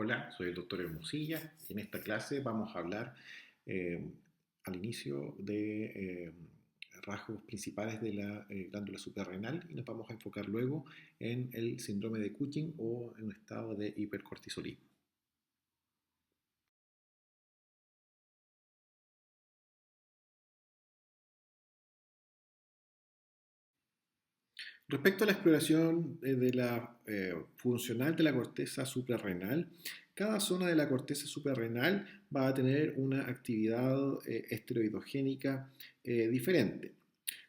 Hola, soy el doctor Hermosilla. En esta clase vamos a hablar eh, al inicio de rasgos principales de la glándula suprarrenal y nos vamos a enfocar luego en el síndrome de Cushing o en un estado de hipercortisolismo. Respecto a la exploración de la funcional de la corteza suprarrenal, cada zona de la corteza suprarrenal va a tener una actividad esteroidogénica diferente.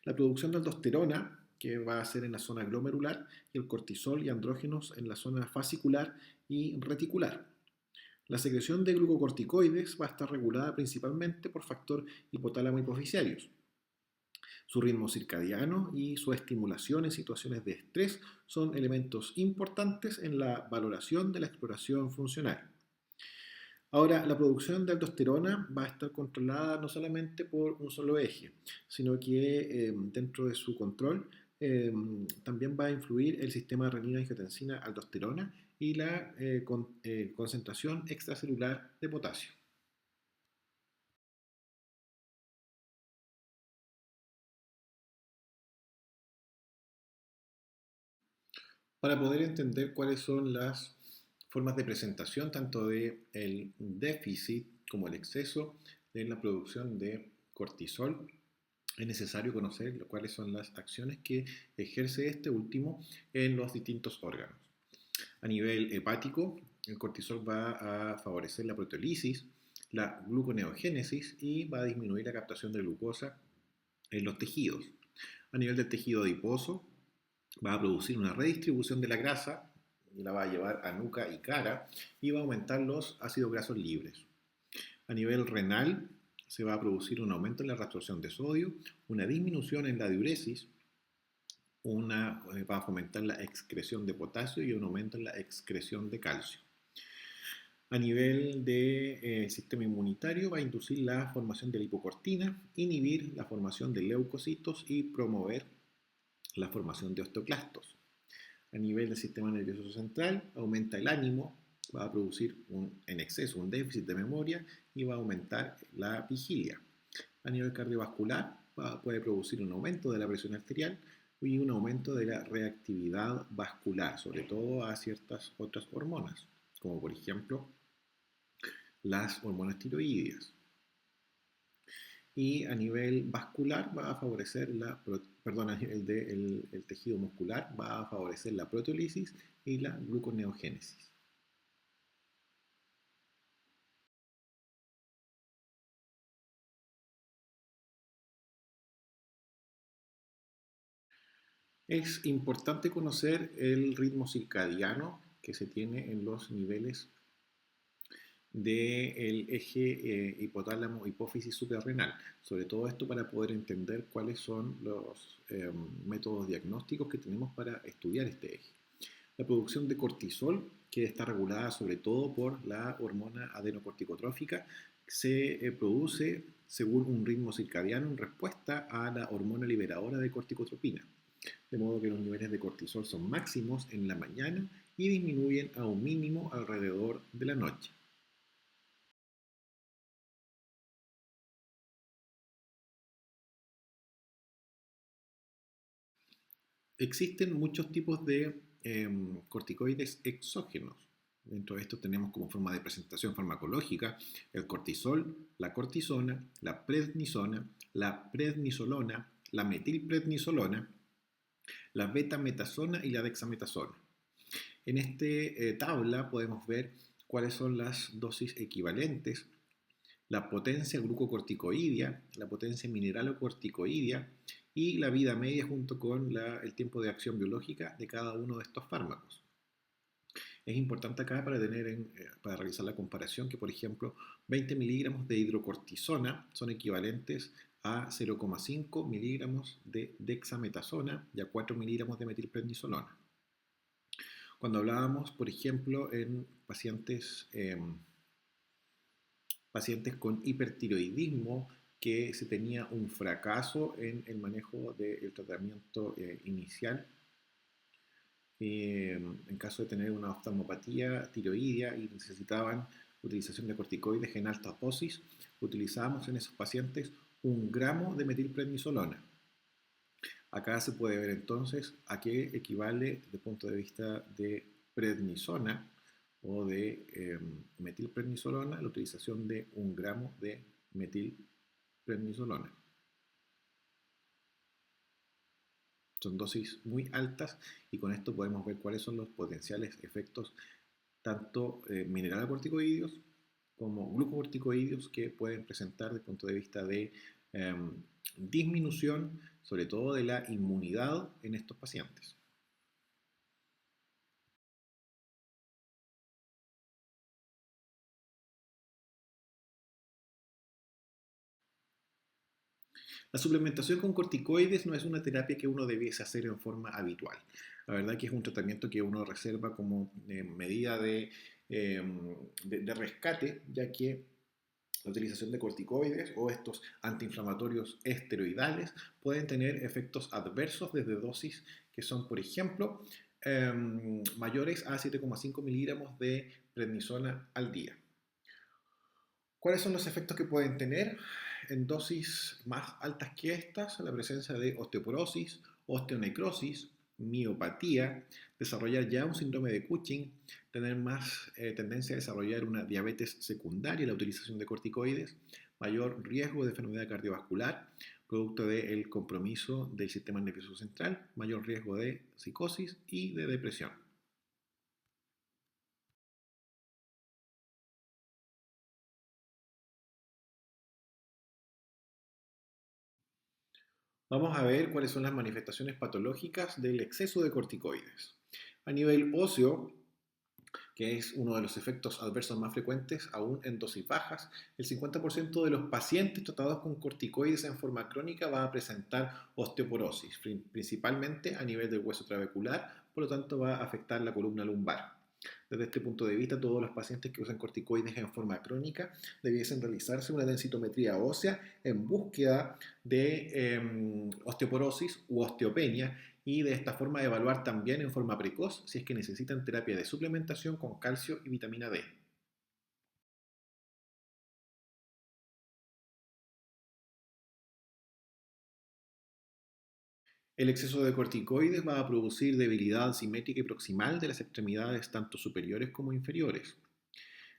La producción de aldosterona, que va a ser en la zona glomerular, y el cortisol y andrógenos en la zona fascicular y reticular. La secreción de glucocorticoides va a estar regulada principalmente por factor hipotálamo hipoficiarios. Su ritmo circadiano y su estimulación en situaciones de estrés son elementos importantes en la valoración de la exploración funcional. Ahora, la producción de aldosterona va a estar controlada no solamente por un solo eje, sino que dentro de su control también va a influir el sistema renina-angiotensina-aldosterona y la concentración extracelular de potasio. Para poder entender cuáles son las formas de presentación tanto del déficit como el exceso en la producción de cortisol, es necesario conocer cuáles son las acciones que ejerce este último en los distintos órganos. A nivel hepático, el cortisol va a favorecer la proteólisis, la gluconeogénesis y va a disminuir la captación de glucosa en los tejidos. A nivel del tejido adiposo, va a producir una redistribución de la grasa y la va a llevar a nuca y cara y va a aumentar los ácidos grasos libres. A nivel renal, se va a producir un aumento en la reabsorción de sodio, una disminución en la diuresis, va a fomentar la excreción de potasio y un aumento en la excreción de calcio. A nivel del sistema inmunitario va a inducir la formación de lipocortina, inhibir la formación de leucocitos y promover la formación de osteoclastos. A nivel del sistema nervioso central aumenta el ánimo, va a producir en exceso un déficit de memoria y va a aumentar la vigilia. A nivel cardiovascular puede producir un aumento de la presión arterial y un aumento de la reactividad vascular, sobre todo a ciertas otras hormonas, como por ejemplo las hormonas tiroideas. Y a nivel vascular va a favorecer a nivel del tejido muscular va a favorecer la proteólisis y la gluconeogénesis. Es importante conocer el ritmo circadiano que se tiene en los niveles del eje hipotálamo hipófisis suprarrenal. Sobre todo esto para poder entender cuáles son los métodos diagnósticos que tenemos para estudiar este eje. La producción de cortisol, que está regulada sobre todo por la hormona adenocorticotrófica, se produce según un ritmo circadiano en respuesta a la hormona liberadora de corticotropina. De modo que los niveles de cortisol son máximos en la mañana y disminuyen a un mínimo alrededor de la noche. Existen muchos tipos de corticoides exógenos. Dentro de esto tenemos como forma de presentación farmacológica el cortisol, la cortisona, la prednisona, la prednisolona, la metilprednisolona, la betametasona y la dexametasona. En esta tabla podemos ver cuáles son las dosis equivalentes, la potencia glucocorticoidea, la potencia mineralocorticoidea y la vida media junto con el tiempo de acción biológica de cada uno de estos fármacos. Es importante acá para realizar la comparación que, por ejemplo, 20 miligramos de hidrocortisona son equivalentes a 0,5 miligramos de dexametasona y a 4 miligramos de metilprednisolona. Cuando hablábamos, por ejemplo, en pacientes con hipertiroidismo, que se tenía un fracaso en el manejo del tratamiento inicial en caso de tener una oftalmopatía tiroidea y necesitaban utilización de corticoides en altas dosis, utilizamos en esos pacientes 1 gramo de metilprednisolona. Acá se puede ver entonces a qué equivale desde el punto de vista de prednisona o de metilprednisolona la utilización de 1 gramo de metilprednisolona. Son dosis muy altas y con esto podemos ver cuáles son los potenciales efectos tanto mineralocorticoideos como glucocorticoideos que pueden presentar desde el punto de vista de disminución, sobre todo de la inmunidad en estos pacientes. La suplementación con corticoides no es una terapia que uno debiese hacer en forma habitual. La verdad que es un tratamiento que uno reserva como medida de rescate, ya que la utilización de corticoides o estos antiinflamatorios esteroidales pueden tener efectos adversos desde dosis que son, por ejemplo, mayores a 7,5 miligramos de prednisona al día. ¿Cuáles son los efectos que pueden tener en dosis más altas que estas? La presencia de osteoporosis, osteonecrosis, miopatía, desarrollar ya un síndrome de Cushing, tener más tendencia a desarrollar una diabetes secundaria, la utilización de corticoides, mayor riesgo de enfermedad cardiovascular, producto del compromiso del sistema nervioso central, mayor riesgo de psicosis y de depresión. Vamos a ver cuáles son las manifestaciones patológicas del exceso de corticoides. A nivel óseo, que es uno de los efectos adversos más frecuentes, aún en dosis bajas, el 50% de los pacientes tratados con corticoides en forma crónica va a presentar osteoporosis, principalmente a nivel del hueso trabecular, por lo tanto va a afectar la columna lumbar. Desde este punto de vista, todos los pacientes que usan corticoides en forma crónica debiesen realizarse una densitometría ósea en búsqueda de osteoporosis u osteopenia y de esta forma evaluar también en forma precoz si es que necesitan terapia de suplementación con calcio y vitamina D. El exceso de corticoides va a producir debilidad simétrica y proximal de las extremidades tanto superiores como inferiores.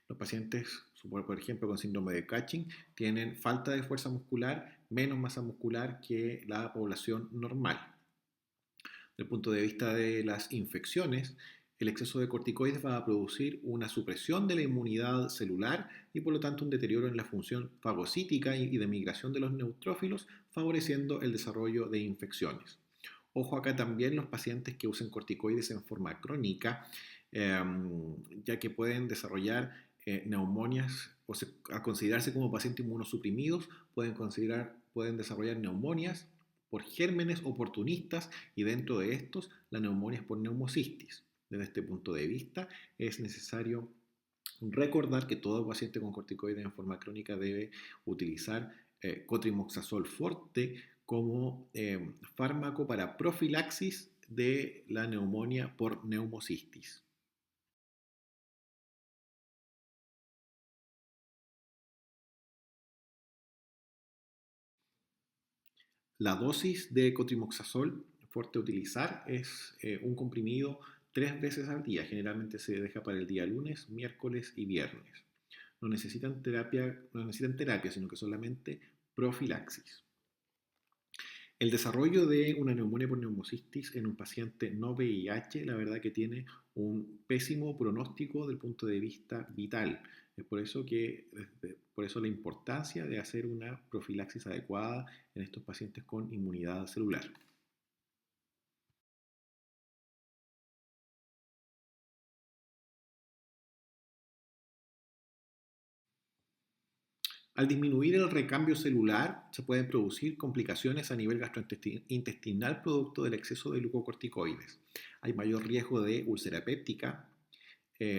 Los pacientes, por ejemplo, con síndrome de Cushing, tienen falta de fuerza muscular, menos masa muscular que la población normal. Desde el punto de vista de las infecciones, el exceso de corticoides va a producir una supresión de la inmunidad celular y por lo tanto un deterioro en la función fagocítica y de migración de los neutrófilos, favoreciendo el desarrollo de infecciones. Ojo acá también los pacientes que usen corticoides en forma crónica, ya que pueden desarrollar neumonias, o al considerarse como pacientes inmunosuprimidos, pueden desarrollar neumonias por gérmenes oportunistas y dentro de estos la neumonía es por neumocistis. Desde este punto de vista es necesario recordar que todo paciente con corticoides en forma crónica debe utilizar cotrimoxazol forte como fármaco para profilaxis de la neumonía por neumocistis. La dosis de cotrimoxazol fuerte a utilizar es un comprimido 3 veces al día. Generalmente se deja para el día lunes, miércoles y viernes. No necesitan terapia, sino que solamente profilaxis. El desarrollo de una neumonía por neumocistis en un paciente no VIH, la verdad que tiene un pésimo pronóstico del punto de vista vital. Es por eso la importancia de hacer una profilaxis adecuada en estos pacientes con inmunidad celular. Al disminuir el recambio celular, se pueden producir complicaciones a nivel gastrointestinal producto del exceso de glucocorticoides. Hay mayor riesgo de úlcera péptica,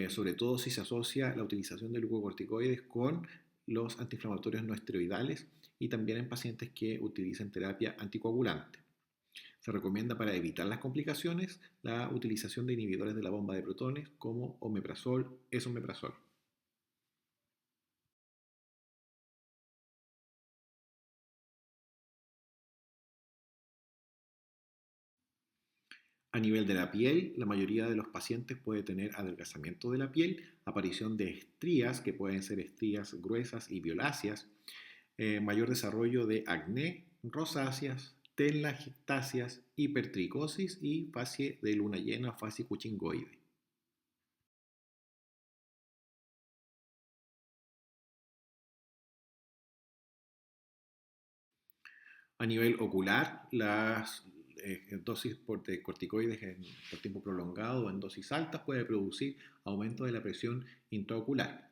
sobre todo si se asocia la utilización de glucocorticoides con los antiinflamatorios no esteroidales y también en pacientes que utilizan terapia anticoagulante. Se recomienda para evitar las complicaciones la utilización de inhibidores de la bomba de protones como omeprazol, esomeprazol. A nivel de la piel, la mayoría de los pacientes puede tener adelgazamiento de la piel, aparición de estrías, que pueden ser estrías gruesas y violáceas, mayor desarrollo de acné, rosáceas, telangiectasias, hipertricosis y facie de luna llena, facie cuchingoide. A nivel ocular, las dosis de corticoides por tiempo prolongado o en dosis altas puede producir aumento de la presión intraocular.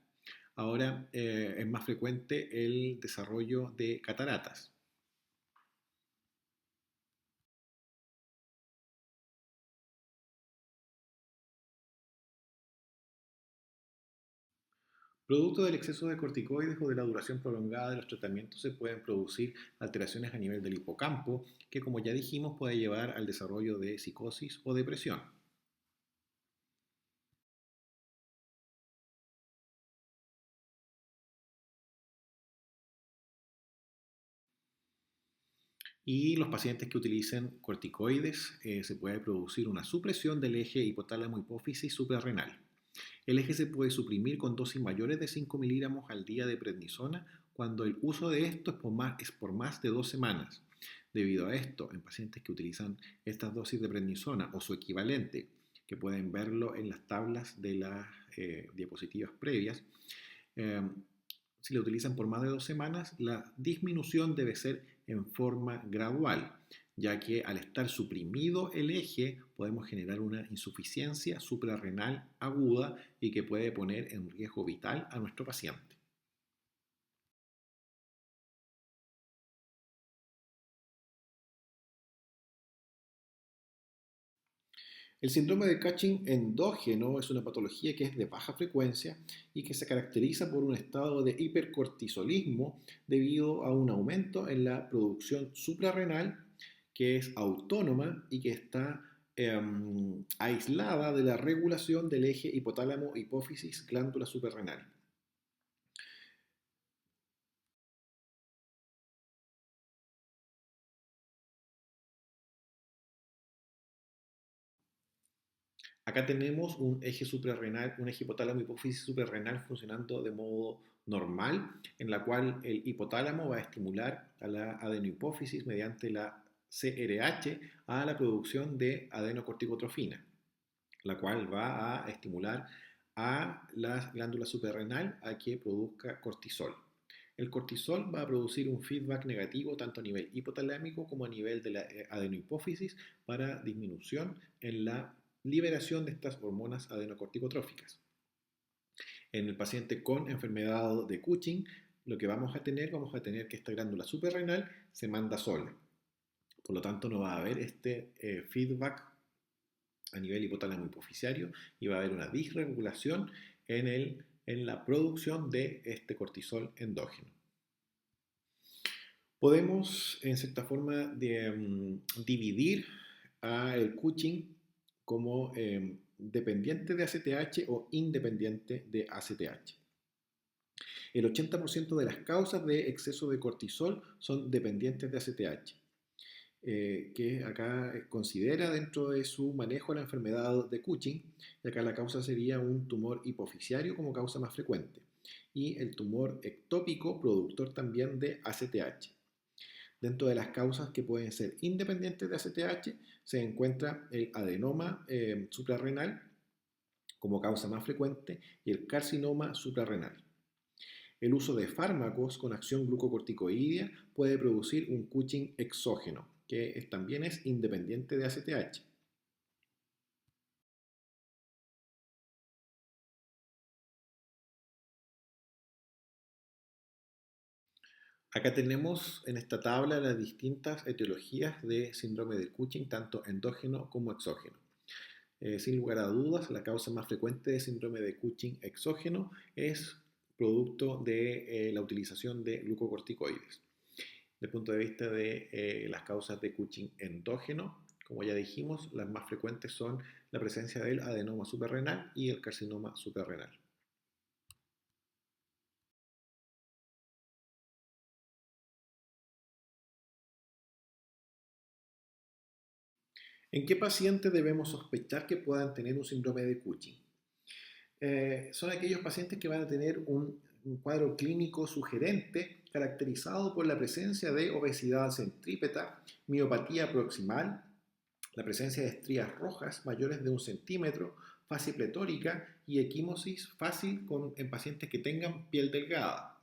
Ahora es más frecuente el desarrollo de cataratas. Producto del exceso de corticoides o de la duración prolongada de los tratamientos se pueden producir alteraciones a nivel del hipocampo, que como ya dijimos puede llevar al desarrollo de psicosis o depresión. Y los pacientes que utilicen corticoides se puede producir una supresión del eje hipotálamo-hipófisis suprarrenal. El eje se puede suprimir con dosis mayores de 5 miligramos al día de prednisona cuando el uso de esto es por más de 2 semanas. Debido a esto, en pacientes que utilizan estas dosis de prednisona o su equivalente, que pueden verlo en las tablas de las diapositivas previas, eh, si lo utilizan por más de 2 semanas, la disminución debe ser en forma gradual, ya que al estar suprimido el eje podemos generar una insuficiencia suprarrenal aguda y que puede poner en riesgo vital a nuestro paciente. El síndrome de Cushing endógeno es una patología que es de baja frecuencia y que se caracteriza por un estado de hipercortisolismo debido a un aumento en la producción suprarrenal que es autónoma y que está aislada de la regulación del eje hipotálamo-hipófisis glándula suprarrenal. Acá tenemos un eje suprarrenal, un eje hipotálamo hipófisis suprarrenal funcionando de modo normal, en la cual el hipotálamo va a estimular a la adenohipófisis mediante la CRH a la producción de adenocorticotrofina, la cual va a estimular a la glándula suprarrenal a que produzca cortisol. El cortisol va a producir un feedback negativo tanto a nivel hipotalámico como a nivel de la adenohipófisis para disminución en la liberación de estas hormonas adenocorticotróficas. En el paciente con enfermedad de Cushing, lo que vamos a tener que esta glándula suprarrenal se manda sola. Por lo tanto, no va a haber este feedback a nivel hipotálamo hipoficiario y va a haber una disregulación en la producción de este cortisol endógeno. Podemos, en cierta forma, dividir el Cushing como dependiente de ACTH o independiente de ACTH. El 80% de las causas de exceso de cortisol son dependientes de ACTH, que acá considera dentro de su manejo la enfermedad de Cushing, y acá la causa sería un tumor hipoficiario como causa más frecuente, y el tumor ectópico productor también de ACTH. Dentro de las causas que pueden ser independientes de ACTH se encuentra el adenoma suprarrenal como causa más frecuente y el carcinoma suprarrenal. El uso de fármacos con acción glucocorticoidea puede producir un Cushing exógeno, que también es independiente de ACTH. Acá tenemos en esta tabla las distintas etiologías de síndrome de Cushing, tanto endógeno como exógeno. Sin lugar a dudas, la causa más frecuente de síndrome de Cushing exógeno es producto de la utilización de glucocorticoides. Desde el punto de vista de las causas de Cushing endógeno, Como ya dijimos, las más frecuentes son la presencia del adenoma suprarrenal y el carcinoma suprarrenal. ¿En qué pacientes debemos sospechar que puedan tener un síndrome de Cushing? Son aquellos pacientes que van a tener un cuadro clínico sugerente caracterizado por la presencia de obesidad centrípeta, miopatía proximal, la presencia de estrías rojas mayores de 1 centímetro, fase pletórica y equimosis fácil en pacientes que tengan piel delgada.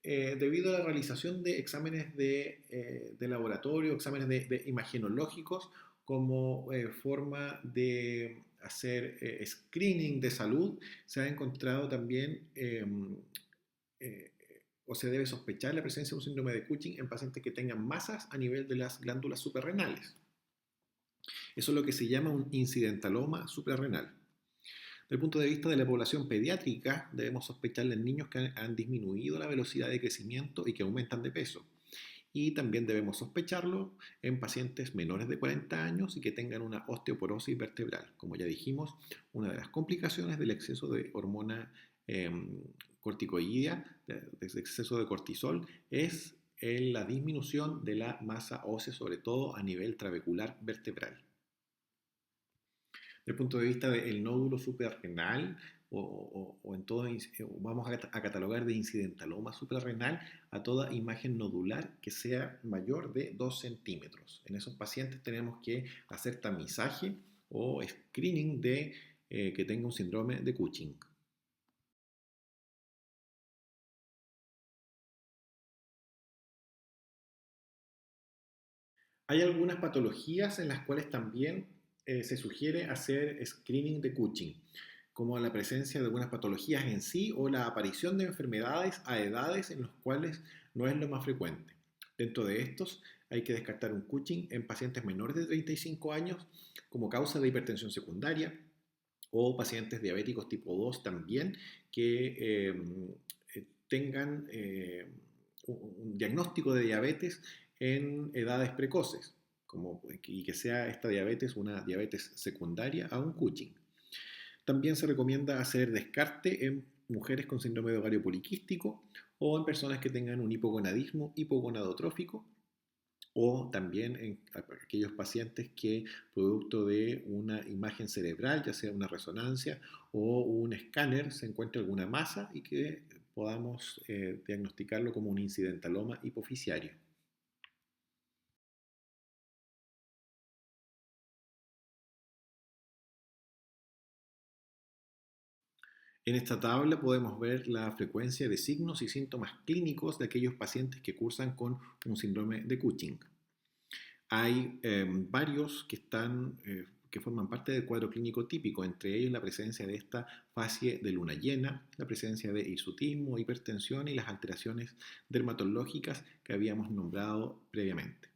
Debido a la realización de exámenes de laboratorio, exámenes de imagenológicos, como forma de hacer screening de salud, se ha encontrado también eh, o se debe sospechar la presencia de un síndrome de Cushing en pacientes que tengan masas a nivel de las glándulas suprarrenales. Eso es lo que se llama un incidentaloma suprarrenal. Desde el punto de vista de la población pediátrica, debemos sospechar en niños que han disminuido la velocidad de crecimiento y que aumentan de peso. Y también debemos sospecharlo en pacientes menores de 40 años y que tengan una osteoporosis vertebral. Como ya dijimos, una de las complicaciones del exceso de hormona corticoidea, del exceso de cortisol, es la disminución de la masa ósea, sobre todo a nivel trabecular vertebral. Desde el punto de vista del nódulo suprarrenal, en todo, vamos a catalogar de incidentaloma suprarrenal a toda imagen nodular que sea mayor de 2 centímetros. En esos pacientes tenemos que hacer tamizaje o screening de que tenga un síndrome de Cushing. Hay algunas patologías en las cuales también se sugiere hacer screening de Cushing, como la presencia de algunas patologías en sí o la aparición de enfermedades a edades en las cuales no es lo más frecuente. Dentro de estos hay que descartar un Cushing en pacientes menores de 35 años como causa de hipertensión secundaria o pacientes diabéticos tipo 2 también que tengan un diagnóstico de diabetes en edades precoces, y que sea esta diabetes una diabetes secundaria a un Cushing. También se recomienda hacer descarte en mujeres con síndrome de ovario poliquístico o en personas que tengan un hipogonadismo hipogonadotrófico o también en aquellos pacientes que producto de una imagen cerebral, ya sea una resonancia o un escáner, se encuentre alguna masa y que podamos diagnosticarlo como un incidentaloma hipofisiario. En esta tabla podemos ver la frecuencia de signos y síntomas clínicos de aquellos pacientes que cursan con un síndrome de Cushing. Hay varios que forman parte del cuadro clínico típico, entre ellos la presencia de esta fase de luna llena, la presencia de hirsutismo, hipertensión y las alteraciones dermatológicas que habíamos nombrado previamente.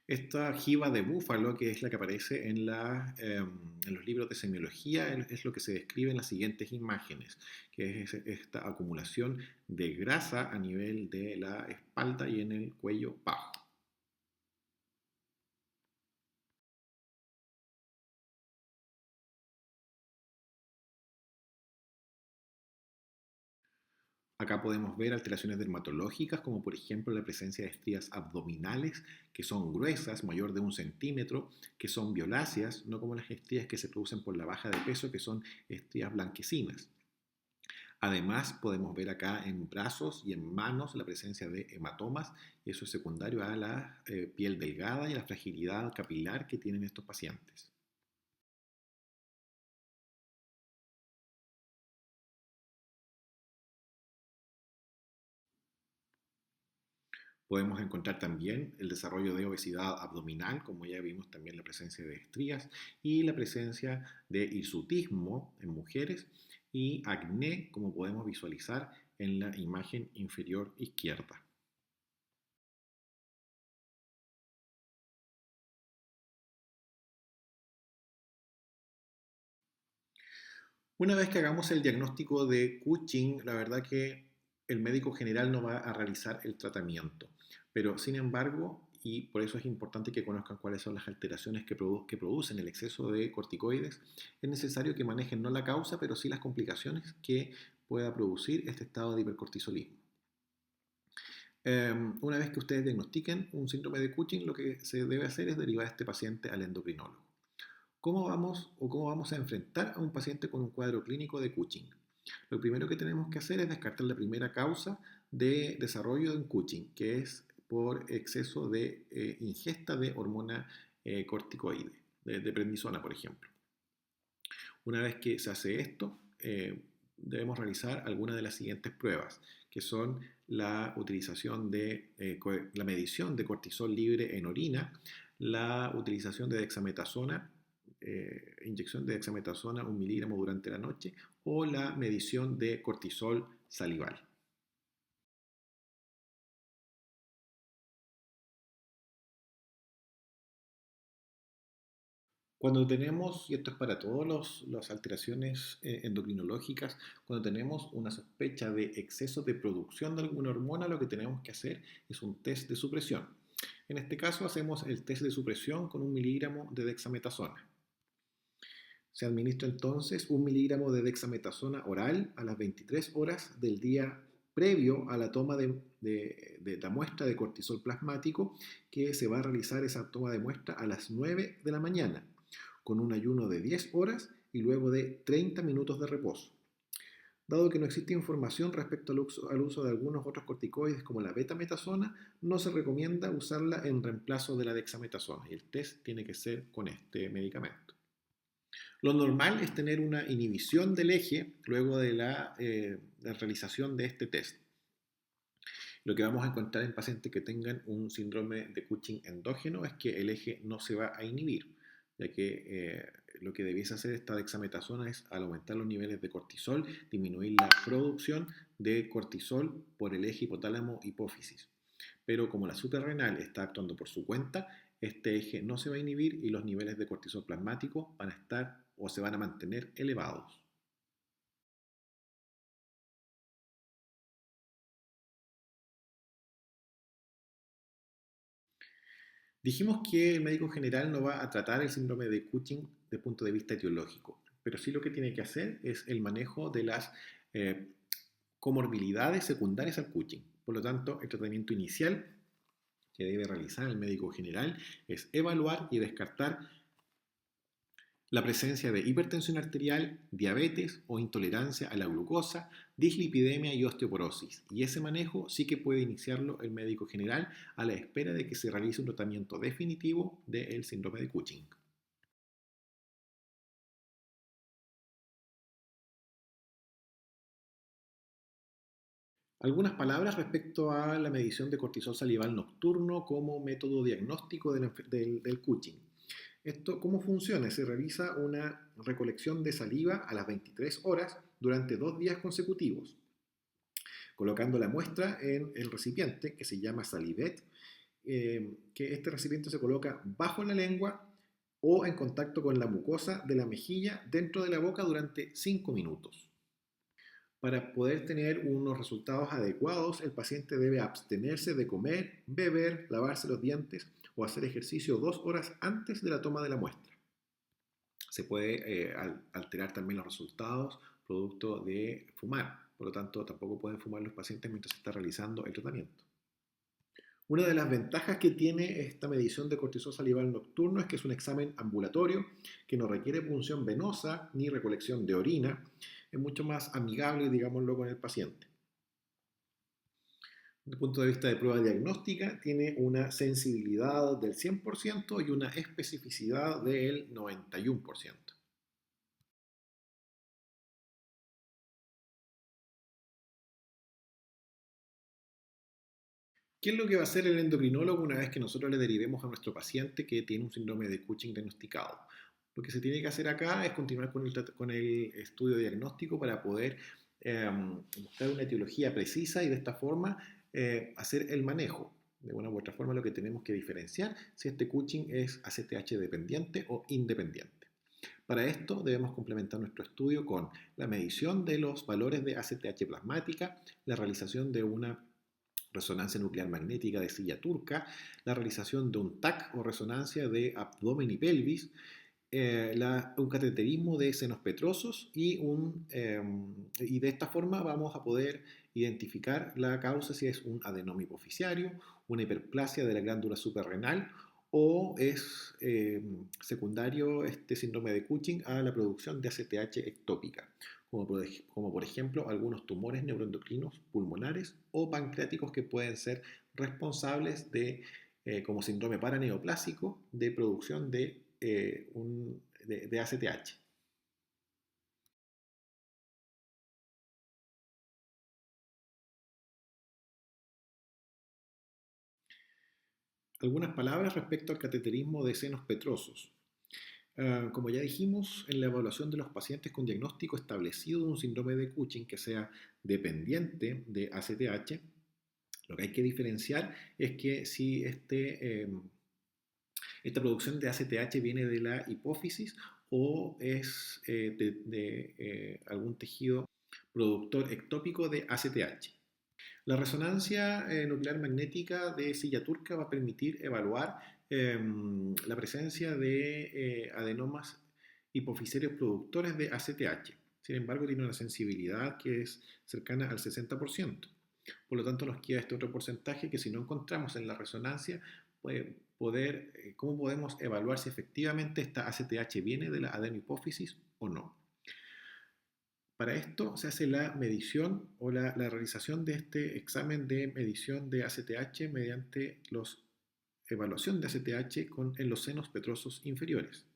Esta jiba de búfalo, que es la que aparece en los libros de semiología, es lo que se describe en las siguientes imágenes, que es esta acumulación de grasa a nivel de la espalda y en el cuello bajo. Acá podemos ver alteraciones dermatológicas, como por ejemplo la presencia de estrías abdominales, que son gruesas, mayor de 1 centímetro, que son violáceas, no como las estrías que se producen por la baja de peso, que son estrías blanquecinas. Además, podemos ver acá en brazos y en manos la presencia de hematomas, y eso es secundario a la piel delgada y a la fragilidad capilar que tienen estos pacientes. Podemos encontrar también el desarrollo de obesidad abdominal, como ya vimos también la presencia de estrías y la presencia de hirsutismo en mujeres y acné, como podemos visualizar en la imagen inferior izquierda. Una vez que hagamos el diagnóstico de Cushing, la verdad que el médico general no va a realizar el tratamiento, pero sin embargo, y por eso es importante que conozcan cuáles son las alteraciones que producen el exceso de corticoides, es necesario que manejen no la causa, pero sí las complicaciones que pueda producir este estado de hipercortisolismo. Una vez que ustedes diagnostiquen un síndrome de Cushing, lo que se debe hacer es derivar a este paciente al endocrinólogo. ¿Cómo vamos a enfrentar a un paciente con un cuadro clínico de Cushing? Lo primero que tenemos que hacer es descartar la primera causa de desarrollo de un Cushing, que es por exceso de ingesta de hormona corticoide, de prednisona, por ejemplo. Una vez que se hace esto, debemos realizar algunas de las siguientes pruebas, que son la utilización de la medición de cortisol libre en orina, la utilización de dexametasona, inyección de dexametasona 1 miligramo durante la noche, o la medición de cortisol salival. Cuando tenemos, y esto es para todas las alteraciones endocrinológicas, cuando tenemos una sospecha de exceso de producción de alguna hormona, lo que tenemos que hacer es un test de supresión. En este caso hacemos el test de supresión con 1 miligramo de dexametasona. Se administra entonces 1 miligramo de dexametasona oral a las 23 horas del día previo a la toma de la muestra de cortisol plasmático, que se va a realizar esa toma de muestra a las 9 de la mañana, con un ayuno de 10 horas y luego de 30 minutos de reposo. Dado que no existe información respecto al uso de algunos otros corticoides como la betametasona, no se recomienda usarla en reemplazo de la dexametasona y el test tiene que ser con este medicamento. Lo normal es tener una inhibición del eje luego de la realización de este test. Lo que vamos a encontrar en pacientes que tengan un síndrome de Cushing endógeno es que el eje no se va a inhibir, ya que lo que debiese hacer esta dexametasona es, al aumentar los niveles de cortisol, disminuir la producción de cortisol por el eje hipotálamo-hipófisis. Pero como la suprarrenal está actuando por su cuenta, este eje no se va a inhibir y los niveles de cortisol plasmático van a estar o se van a mantener elevados. Dijimos que el médico general no va a tratar el síndrome de Cushing desde el punto de vista etiológico, pero sí lo que tiene que hacer es el manejo de las eh, comorbilidades secundarias al Cushing. Por lo tanto, el tratamiento inicial que debe realizar el médico general es evaluar y descartar la presencia de hipertensión arterial, diabetes o intolerancia a la glucosa, dislipidemia y osteoporosis. Y ese manejo sí que puede iniciarlo el médico general a la espera de que se realice un tratamiento definitivo del síndrome de Cushing. Algunas palabras respecto a la medición de cortisol salival nocturno como método diagnóstico del Cushing. Esto, ¿cómo funciona? Se realiza una recolección de saliva a las 23 horas durante 2 días consecutivos, colocando la muestra en el recipiente que se llama salivet, que este recipiente se coloca bajo la lengua o en contacto con la mucosa de la mejilla dentro de la boca durante 5 minutos. Para poder tener unos resultados adecuados, el paciente debe abstenerse de comer, beber, lavarse los dientes o hacer ejercicio 2 horas antes de la toma de la muestra. Se puede alterar también los resultados producto de fumar, por lo tanto tampoco pueden fumar los pacientes mientras se está realizando el tratamiento. Una de las ventajas que tiene esta medición de cortisol salival nocturno es que es un examen ambulatorio que no requiere punción venosa ni recolección de orina. Es mucho más amigable, digámoslo, con el paciente. Desde el punto de vista de prueba diagnóstica, tiene una sensibilidad del 100% y una especificidad del 91%. ¿Qué es lo que va a hacer el endocrinólogo una vez que nosotros le derivemos a nuestro paciente que tiene un síndrome de Cushing diagnosticado? Lo que se tiene que hacer acá es continuar con el estudio diagnóstico para poder buscar una etiología precisa y de esta forma hacer el manejo. De una u otra forma lo que tenemos que diferenciar si este Cushing es ACTH dependiente o independiente. Para esto debemos complementar nuestro estudio con la medición de los valores de ACTH plasmática, la realización de una resonancia nuclear magnética de silla turca, la realización de un TAC o resonancia de abdomen y pelvis, un cateterismo de senos petrosos y de esta forma vamos a poder identificar la causa si es un adenoma hipoficiario, una hiperplasia de la glándula suprarrenal o es secundario este síndrome de Cushing a la producción de ACTH ectópica, como por ejemplo algunos tumores neuroendocrinos pulmonares o pancreáticos que pueden ser responsables de, como síndrome paraneoplásico, de producción de ACTH. Algunas palabras respecto al cateterismo de senos petrosos. Como ya dijimos, en la evaluación de los pacientes con diagnóstico establecido de un síndrome de Cushing que sea dependiente de ACTH, lo que hay que diferenciar es que si esta producción de ACTH viene de la hipófisis o es algún tejido productor ectópico de ACTH. La resonancia nuclear magnética de silla turca va a permitir evaluar la presencia de adenomas hipofisarios productores de ACTH. Sin embargo, tiene una sensibilidad que es cercana al 60%. Por lo tanto, nos queda este otro porcentaje que si no encontramos en la resonancia, ¿cómo podemos evaluar si efectivamente esta ACTH viene de la adenohipófisis o no? Para esto se hace la medición o la realización de este examen de medición de ACTH mediante la evaluación de ACTH en los senos petrosos inferiores.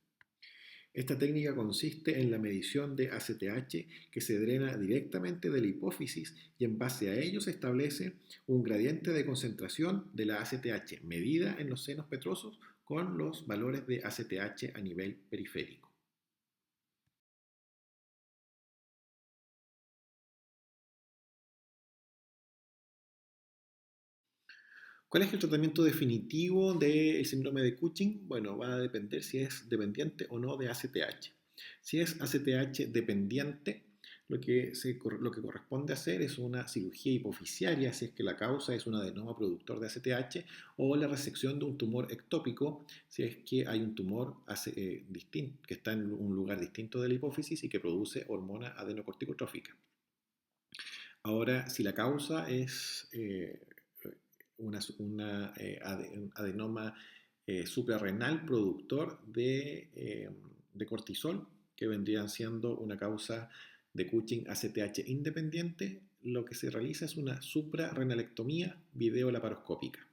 Esta técnica consiste en la medición de ACTH que se drena directamente de la hipófisis y en base a ello se establece un gradiente de concentración de la ACTH medida en los senos petrosos con los valores de ACTH a nivel periférico. ¿Cuál es el tratamiento definitivo del síndrome de Cushing? Bueno, va a depender si es dependiente o no de ACTH. Si es ACTH dependiente, lo que corresponde hacer es una cirugía hipofisiaria si es que la causa es un adenoma productor de ACTH o la resección de un tumor ectópico si es que hay un tumor que está en un lugar distinto de la hipófisis y que produce hormona adenocorticotrófica. Ahora, si la causa es un adenoma suprarrenal productor de cortisol, que vendrían siendo una causa de Cushing ACTH independiente, lo que se realiza es una suprarrenalectomía videolaparoscópica.